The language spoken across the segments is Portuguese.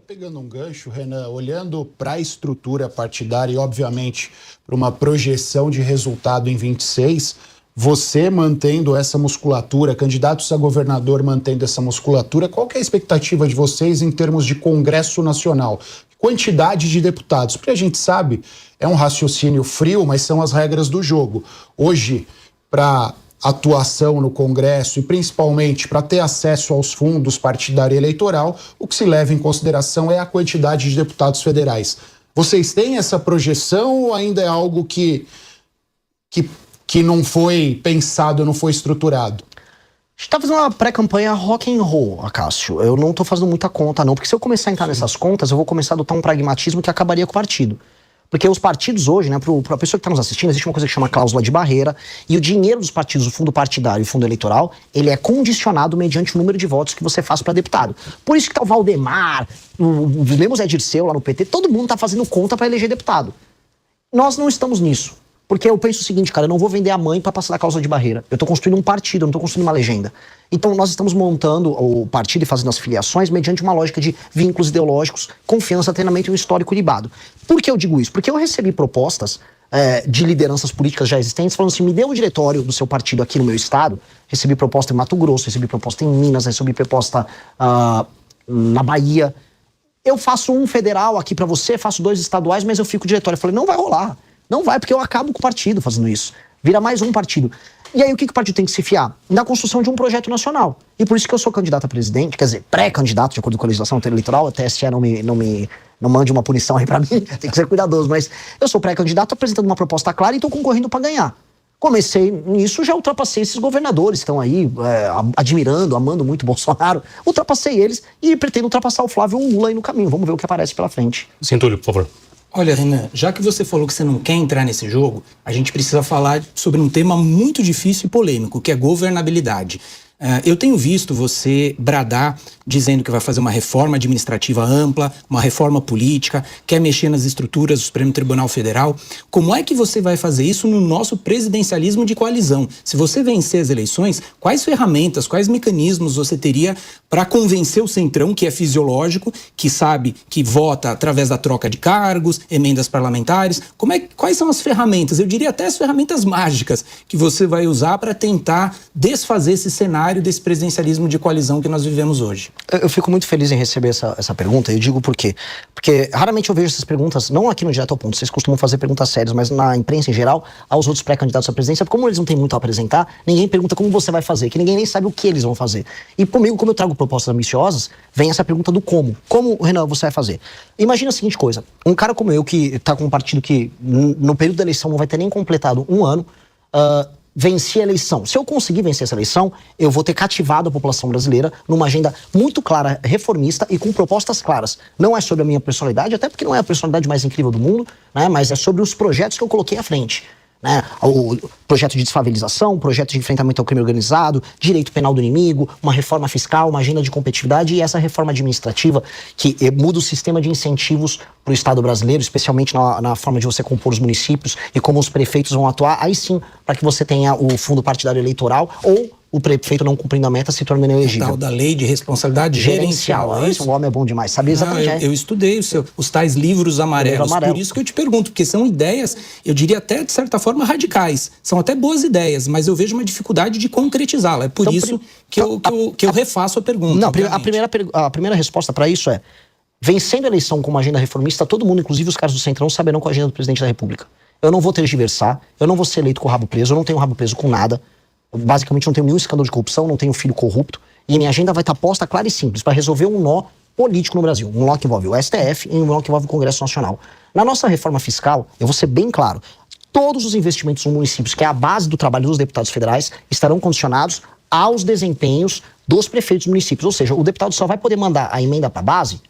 Pegando um gancho, Renan, olhando para a estrutura partidária e, obviamente, para uma projeção de resultado em 26, você mantendo essa musculatura, candidatos a governador mantendo essa musculatura, qual que é a expectativa de vocês em termos de Congresso Nacional? Quantidade de deputados, porque a gente sabe, é um raciocínio frio, mas são as regras do jogo. Hoje, para atuação no Congresso e principalmente para ter acesso aos fundos partidário e eleitoral, o que se leva em consideração é a quantidade de deputados federais. Vocês têm essa projeção ou ainda é algo que não foi pensado, não foi estruturado? A gente tá fazendo uma pré-campanha rock and roll, Acácio. Eu não tô fazendo muita conta, não. Porque se eu começar a entrar nessas contas, eu vou começar a adotar um pragmatismo que acabaria com o partido. Porque os partidos hoje, né, pra pessoa que está nos assistindo, existe uma coisa que chama cláusula de barreira, e o dinheiro dos partidos, o fundo partidário e o fundo eleitoral, ele é condicionado mediante o número de votos que você faz para deputado. Por isso que tá o Valdemar, o mesmo Zé Dirceu lá no PT, todo mundo tá fazendo conta para eleger deputado. Nós não estamos nisso. Porque eu penso o seguinte, cara, eu não vou vender a mãe para passar da cláusula de barreira. Eu tô construindo um partido, eu não tô construindo uma legenda. Então nós estamos montando o partido e fazendo as filiações mediante uma lógica de vínculos ideológicos, confiança, treinamento e um histórico libado. Por que eu digo isso? Porque eu recebi propostas de lideranças políticas já existentes falando assim, me dê um diretório do seu partido aqui no meu estado. Recebi proposta em Mato Grosso, recebi proposta em Minas, recebi proposta na Bahia. Eu faço um federal aqui para você, faço 2 estaduais, mas eu fico diretório. Eu falei, não vai rolar. Não vai, porque eu acabo com o partido fazendo isso. Vira mais um partido. E aí o que o partido tem que se fiar? Na construção de um projeto nacional. E por isso que eu sou candidato a presidente, quer dizer, pré-candidato, de acordo com a legislação eleitoral, a TSE não mande uma punição aí pra mim, tem que ser cuidadoso, mas eu sou pré-candidato apresentando uma proposta clara e tô concorrendo para ganhar. Comecei nisso, já ultrapassei esses governadores que estão aí admirando, amando muito Bolsonaro. Ultrapassei eles e pretendo ultrapassar o Flávio ou o Lula aí no caminho. Vamos ver o que aparece pela frente. Túlio, por favor. Olha, Renan, já que você falou que você não quer entrar nesse jogo, a gente precisa falar sobre um tema muito difícil e polêmico, que é governabilidade. Eu tenho visto você bradar dizendo que vai fazer uma reforma administrativa ampla, uma reforma política, quer mexer nas estruturas do Supremo Tribunal Federal. Como é que você vai fazer isso no nosso presidencialismo de coalizão? Se você vencer as eleições, quais ferramentas, quais mecanismos você teria para convencer o Centrão, que é fisiológico, que sabe que vota através da troca de cargos, emendas parlamentares? Quais são as ferramentas, eu diria até as ferramentas mágicas, que você vai usar para tentar desfazer esse cenário desse presidencialismo de coalizão que nós vivemos hoje? Eu fico muito feliz em receber essa pergunta, eu digo por quê. Porque raramente eu vejo essas perguntas, não aqui no Direto ao Ponto, vocês costumam fazer perguntas sérias, mas na imprensa em geral, aos outros pré-candidatos à presidência, como eles não têm muito a apresentar, ninguém pergunta como você vai fazer, que ninguém nem sabe o que eles vão fazer. E comigo, como eu trago propostas ambiciosas, vem essa pergunta do como. Como, Renan, você vai fazer? Imagina a seguinte coisa, um cara como eu, que tá com um partido que no período da eleição não vai ter nem completado um ano, venci a eleição. Se eu conseguir vencer essa eleição, eu vou ter cativado a população brasileira numa agenda muito clara, reformista e com propostas claras. Não é sobre a minha personalidade, até porque não é a personalidade mais incrível do mundo, né? Mas é sobre os projetos que eu coloquei à frente. Né? O projeto de desfavelização, projeto de enfrentamento ao crime organizado, direito penal do inimigo, uma reforma fiscal, uma agenda de competitividade e essa reforma administrativa que muda o sistema de incentivos para o Estado brasileiro, especialmente na forma de você compor os municípios e como os prefeitos vão atuar, aí sim, para que você tenha o fundo partidário eleitoral ou o prefeito não cumprindo a meta se torna inelegível. Tal da lei de responsabilidade gerencial. Isso, o homem é bom demais. Sabia exatamente. Eu estudei os tais livros amarelos. Por isso que eu te pergunto, porque são ideias, eu diria até de certa forma radicais. São até boas ideias, mas eu vejo uma dificuldade de concretizá-la. É por então, isso que eu refaço a pergunta. Não, a primeira resposta para isso é: vencendo a eleição com uma agenda reformista, todo mundo, inclusive os caras do Centrão, saberão com a agenda do presidente da República. Eu não vou tergiversar, eu não vou ser eleito com o rabo preso, eu não tenho o rabo preso com nada. Basicamente não tenho nenhum escândalo de corrupção, não tenho filho corrupto, e minha agenda vai estar posta clara e simples para resolver um nó político no Brasil, um nó que envolve o STF e um nó que envolve o Congresso Nacional. Na nossa reforma fiscal, eu vou ser bem claro, todos os investimentos nos municípios, que é a base do trabalho dos deputados federais, estarão condicionados aos desempenhos dos prefeitos dos municípios, ou seja, o deputado só vai poder mandar a emenda para a base,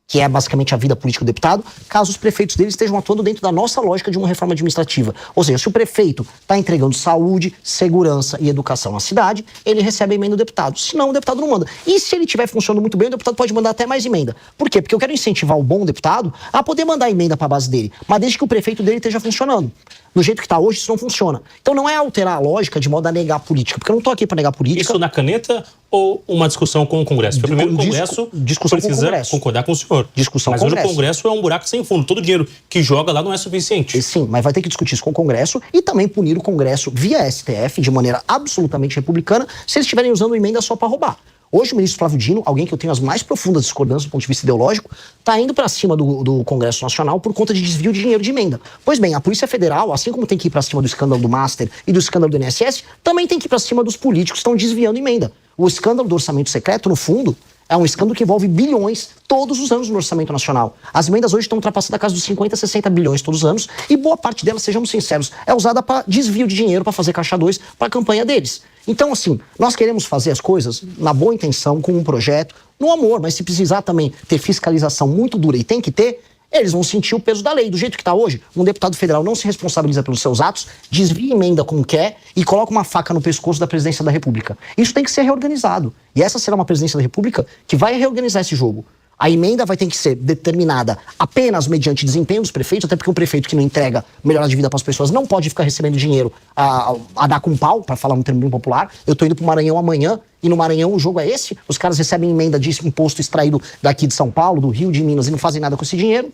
que é basicamente a vida política do deputado, caso os prefeitos deles estejam atuando dentro da nossa lógica de uma reforma administrativa. Ou seja, se o prefeito está entregando saúde, segurança e educação à cidade, ele recebe a emenda do deputado. Senão, o deputado não manda. E se ele estiver funcionando muito bem, o deputado pode mandar até mais emenda. Por quê? Porque eu quero incentivar o bom deputado a poder mandar emenda para a base dele, mas desde que o prefeito dele esteja funcionando. Do jeito que está hoje, isso não funciona. Então não é alterar a lógica de modo a negar a política, porque eu não estou aqui para negar a política. Isso na caneta ou uma discussão com o Congresso? Porque primeiro o Congresso discussão precisa com o Congresso. concordar com o senhor. Discussão mas com o hoje o Congresso. Congresso é um buraco sem fundo. Todo o dinheiro que joga lá não é suficiente. Sim, mas vai ter que discutir isso com o Congresso e também punir o Congresso via STF de maneira absolutamente republicana se eles estiverem usando emenda só para roubar. Hoje o ministro Flávio Dino, alguém que eu tenho as mais profundas discordâncias do ponto de vista ideológico, está indo para cima do Congresso Nacional por conta de desvio de dinheiro de emenda. Pois bem, a Polícia Federal, assim como tem que ir para cima do escândalo do Master e do escândalo do INSS, também tem que ir para cima dos políticos que estão desviando emenda. O escândalo do orçamento secreto, no fundo, é um escândalo que envolve bilhões todos os anos no orçamento nacional. As emendas hoje estão ultrapassando a casa dos 50, 60 bilhões todos os anos e boa parte delas, sejamos sinceros, é usada para desvio de dinheiro, para fazer caixa 2 para a campanha deles. Então, assim, nós queremos fazer as coisas na boa intenção, com um projeto, no amor, mas se precisar também ter fiscalização muito dura, e tem que ter, eles vão sentir o peso da lei. Do jeito que está hoje, um deputado federal não se responsabiliza pelos seus atos, desvia emenda como quer e coloca uma faca no pescoço da presidência da República. Isso tem que ser reorganizado. E essa será uma presidência da República que vai reorganizar esse jogo. A emenda vai ter que ser determinada apenas mediante desempenho dos prefeitos, até porque um prefeito que não entrega melhora de vida para as pessoas não pode ficar recebendo dinheiro a dar com pau, para falar um termo bem popular. Eu estou indo para o Maranhão amanhã e no Maranhão o jogo é esse. Os caras recebem emenda de imposto extraído daqui de São Paulo, do Rio, de Minas e não fazem nada com esse dinheiro.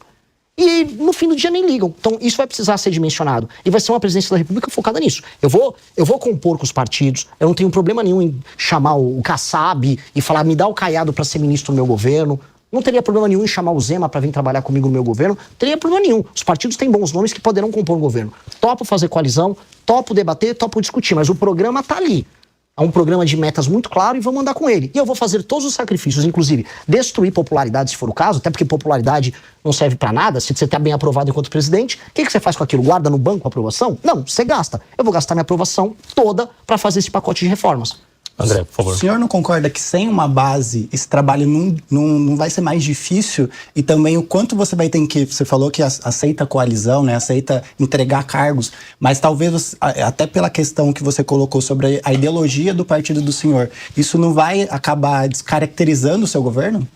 E no fim do dia nem ligam. Então isso vai precisar ser dimensionado. E vai ser uma presidência da República focada nisso. Eu vou compor com os partidos, eu não tenho problema nenhum em chamar o Kassab e falar, me dá o Caiado para ser ministro do meu governo. Não teria problema nenhum em chamar o Zema para vir trabalhar comigo no meu governo. Não teria problema nenhum. Os partidos têm bons nomes que poderão compor um governo. Topo fazer coalizão, topo debater, topo discutir, mas o programa tá ali. É um programa de metas muito claro e vamos andar com ele. E eu vou fazer todos os sacrifícios, inclusive destruir popularidade se for o caso, até porque popularidade não serve para nada. Se você tá bem aprovado enquanto presidente, o que você faz com aquilo? Guarda no banco a aprovação? Não, você gasta. Eu vou gastar minha aprovação toda para fazer esse pacote de reformas. André, por favor. O senhor não concorda que sem uma base esse trabalho não vai ser mais difícil? E também o quanto você vai ter que... Você falou que aceita coalizão, né? Aceita entregar cargos, mas talvez, até pela questão que você colocou sobre a ideologia do partido do senhor, isso não vai acabar descaracterizando o seu governo?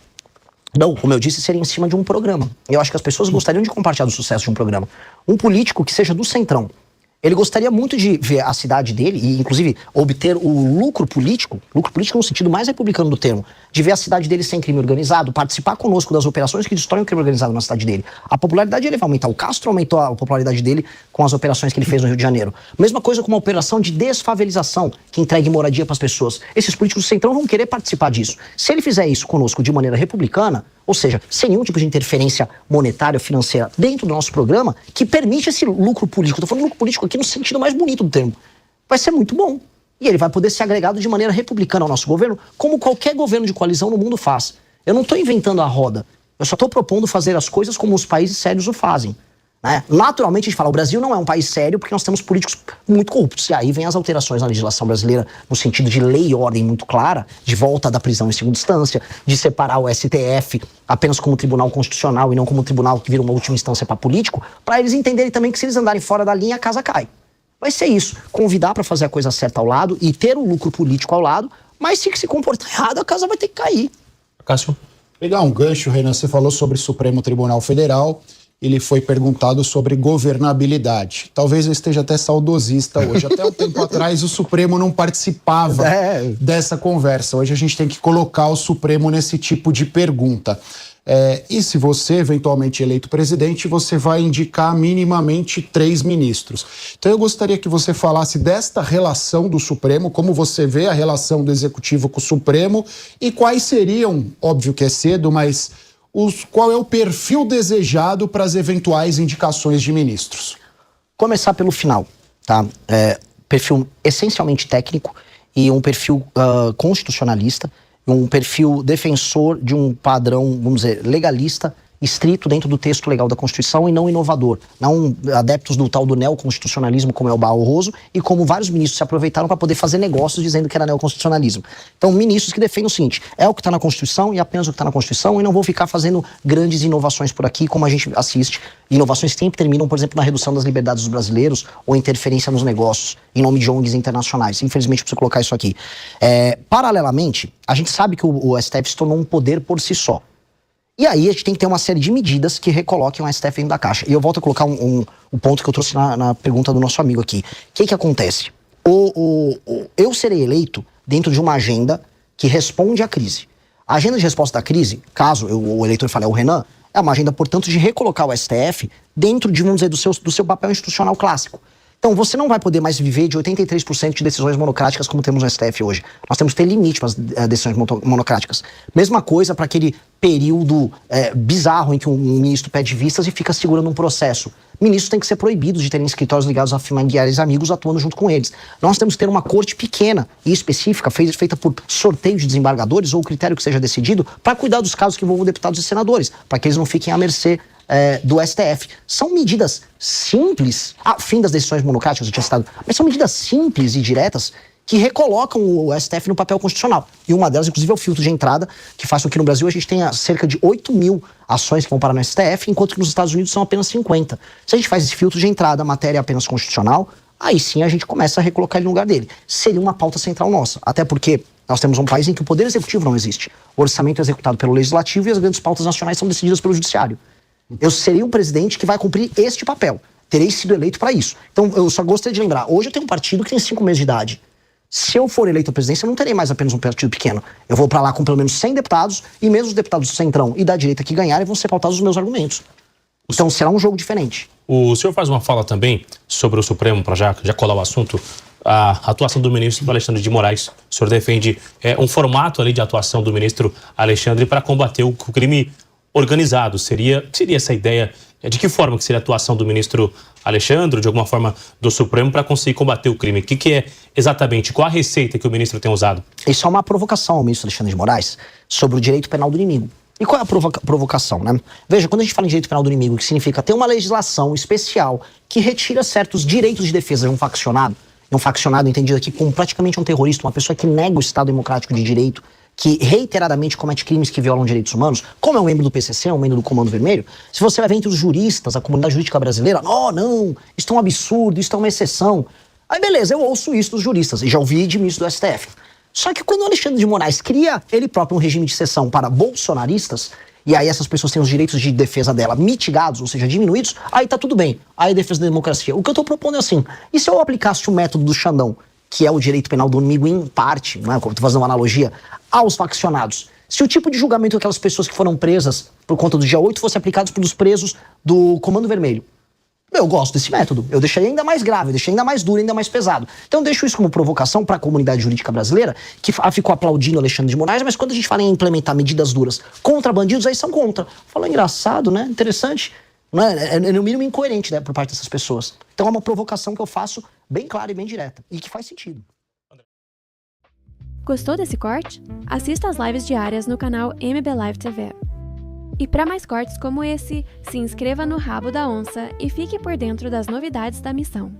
Não, como eu disse, seria em cima de um programa. Eu acho que as pessoas gostariam de compartilhar o sucesso de um programa. Um político que seja do centrão. Ele gostaria muito de ver a cidade dele e, inclusive, obter o lucro político no sentido mais republicano do termo, de ver a cidade dele sem crime organizado, participar conosco das operações que destroem o crime organizado na cidade dele. A popularidade dele vai aumentar. O Castro aumentou a popularidade dele com as operações que ele fez no Rio de Janeiro. Mesma coisa com uma operação de desfavelização, que entregue moradia para as pessoas. Esses políticos do centrão vão querer participar disso. Se ele fizer isso conosco de maneira republicana, ou seja, sem nenhum tipo de interferência monetária ou financeira dentro do nosso programa, que permite esse lucro político. Estou falando lucro político aqui no sentido mais bonito do termo. Vai ser muito bom. E ele vai poder ser agregado de maneira republicana ao nosso governo, como qualquer governo de coalizão no mundo faz. Eu não estou inventando a roda. Eu só estou propondo fazer as coisas como os países sérios o fazem. Né? Naturalmente a gente fala, o Brasil não é um país sério porque nós temos políticos muito corruptos. E aí vem as alterações na legislação brasileira no sentido de lei e ordem muito clara, de volta da prisão em segunda instância, de separar o STF apenas como tribunal constitucional e não como tribunal que vira uma última instância para político, para eles entenderem também que se eles andarem fora da linha, a casa cai. Vai ser isso, convidar para fazer a coisa certa ao lado e ter o lucro político ao lado, mas se comportar errado, a casa vai ter que cair. Cássio? Pegar um gancho, Renan, você falou sobre o Supremo Tribunal Federal, ele foi perguntado sobre governabilidade. Talvez eu esteja até saudosista hoje. Até um tempo atrás o Supremo não participava dessa conversa. Hoje a gente tem que colocar o Supremo nesse tipo de pergunta. E se você, eventualmente eleito presidente, você vai indicar minimamente 3 ministros. Então eu gostaria que você falasse desta relação do Supremo, como você vê a relação do Executivo com o Supremo e quais seriam, óbvio que é cedo, mas qual é o perfil desejado para as eventuais indicações de ministros? Começar pelo final, tá? Perfil essencialmente técnico e um perfil constitucionalista, um perfil defensor de um padrão, vamos dizer, legalista, estrito dentro do texto legal da Constituição e não inovador. Não adeptos do tal do neoconstitucionalismo, como é o Barroso, e como vários ministros se aproveitaram para poder fazer negócios dizendo que era neoconstitucionalismo. Então, ministros que defendem o seguinte, é o que está na Constituição e apenas o que está na Constituição e não vão ficar fazendo grandes inovações por aqui, como a gente assiste. Inovações que sempre terminam, por exemplo, na redução das liberdades dos brasileiros ou interferência nos negócios, em nome de ONGs internacionais. Infelizmente, preciso colocar isso aqui. Paralelamente, a gente sabe que o STF se tornou um poder por si só. E aí a gente tem que ter uma série de medidas que recoloquem o STF dentro da caixa. E eu volto a colocar o ponto que eu trouxe na pergunta do nosso amigo aqui. O que acontece? Eu serei eleito dentro de uma agenda que responde à crise. A agenda de resposta da crise, caso o eleitor fale, é o Renan, é uma agenda, portanto, de recolocar o STF dentro de, vamos dizer, do seu papel institucional clássico. Então, você não vai poder mais viver de 83% de decisões monocráticas como temos no STF hoje. Nós temos que ter limite para as decisões monocráticas. Mesma coisa para aquele período bizarro em que um ministro pede vistas e fica segurando um processo. Ministros têm que ser proibidos de terem escritórios ligados a familiares e amigos atuando junto com eles. Nós temos que ter uma corte pequena e específica, feita por sorteio de desembargadores ou critério que seja decidido, para cuidar dos casos que envolvam deputados e senadores, para que eles não fiquem à mercê do STF. São medidas simples, fim das decisões monocráticas, eu tinha citado, mas são medidas simples e diretas que recolocam o STF no papel constitucional. E uma delas, inclusive, é o filtro de entrada, que faz com que no Brasil a gente tenha cerca de 8 mil ações que vão parar no STF, enquanto que nos Estados Unidos são apenas 50. Se a gente faz esse filtro de entrada, a matéria é apenas constitucional, aí sim a gente começa a recolocar ele no lugar dele. Seria uma pauta central nossa, até porque nós temos um país em que o poder executivo não existe. O orçamento é executado pelo legislativo e as grandes pautas nacionais são decididas pelo judiciário. Eu serei um presidente que vai cumprir este papel. Terei sido eleito para isso. Então, eu só gostaria de lembrar, hoje eu tenho um partido que tem 5 meses de idade. Se eu for eleito à presidência, eu não terei mais apenas um partido pequeno. Eu vou para lá com pelo menos 100 deputados, e mesmo os deputados do Centrão e da direita que ganharem vão ser pautados os meus argumentos. Então, será um jogo diferente. O senhor faz uma fala também sobre o Supremo, para já colar o assunto, a atuação do ministro Alexandre de Moraes. O senhor defende um formato ali de atuação do ministro Alexandre para combater o crime organizado. Seria essa ideia? De que forma que seria a atuação do ministro Alexandre, de alguma forma do Supremo, para conseguir combater o crime? O que é exatamente? Qual a receita que o ministro tem usado? Isso é uma provocação ao ministro Alexandre de Moraes sobre o direito penal do inimigo. E qual é a provocação, né? Veja, quando a gente fala em direito penal do inimigo, que significa ter uma legislação especial que retira certos direitos de defesa de um faccionado entendido aqui como praticamente um terrorista, uma pessoa que nega o Estado democrático de direito, que reiteradamente comete crimes que violam direitos humanos, como é um membro do PCC, um membro do Comando Vermelho, se você vai ver entre os juristas, a comunidade jurídica brasileira, não, isso é um absurdo, isso é uma exceção. Aí beleza, eu ouço isso dos juristas, e já ouvi de ministro do STF. Só que quando o Alexandre de Moraes cria ele próprio um regime de exceção para bolsonaristas, e aí essas pessoas têm os direitos de defesa dela mitigados, ou seja, diminuídos, aí tá tudo bem, aí é defesa da democracia. O que eu tô propondo é assim, e se eu aplicasse o método do Xandão, que é o direito penal do inimigo em parte, né, como eu tô fazendo uma analogia, aos faccionados? Se o tipo de julgamento que aquelas pessoas que foram presas por conta do dia 8 fosse aplicado pelos presos do Comando Vermelho, eu gosto desse método. Eu deixaria ainda mais grave, eu deixaria ainda mais duro, ainda mais pesado. Então eu deixo isso como provocação para a comunidade jurídica brasileira, que ficou aplaudindo Alexandre de Moraes, mas quando a gente fala em implementar medidas duras contra bandidos, aí são contra. Falou engraçado, né? Interessante. Não é no mínimo incoerente, né, por parte dessas pessoas. Então é uma provocação que eu faço bem clara e bem direta, e que faz sentido. Gostou desse corte? Assista às lives diárias no canal MB Live TV. E para mais cortes como esse, se inscreva no Rabo da Onça e fique por dentro das novidades da missão.